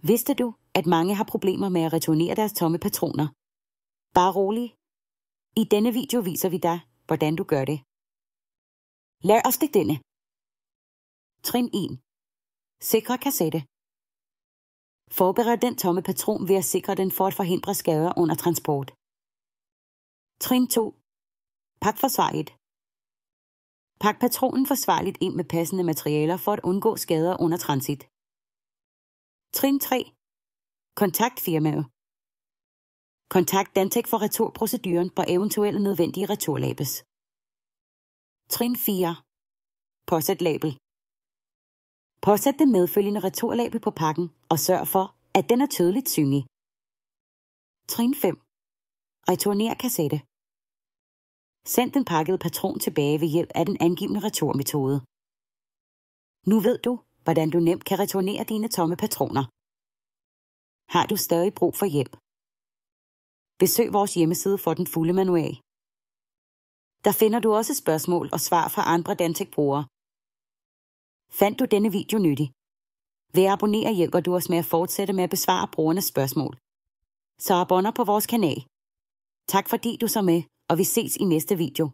Vidste du, at mange har problemer med at returnere deres tomme patroner? Bare rolig. I denne video viser vi dig, hvordan du gør det. Lær os det denne. Trin 1. Sikre kassette. Forbered den tomme patron ved at sikre den for at forhindre skader under transport. Trin 2. Pak forsvarligt. Pak patronen forsvarligt ind med passende materialer for at undgå skader under transit. Trin 3. Kontakt firmaet. Kontakt Dantec for returproceduren på eventuelle nødvendige returlabels. Trin 4. Påsæt label. Påsæt det medfølgende returlabel på pakken og sørg for, at den er tydeligt synlig. Trin 5. Returner kassette. Send den pakkede patron tilbage ved hjælp af den angivne returmetode. Nu ved du, hvordan du nemt kan returnere dine tomme patroner. Har du stadig brug for hjælp? Besøg vores hjemmeside for den fulde manual. Der finder du også spørgsmål og svar fra andre Dantec-brugere. Fandt du denne video nyttig? Ved at abonnere hjælper du os med at fortsætte med at besvare brugernes spørgsmål. Så abonner på vores kanal. Tak fordi du så med, og vi ses i næste video.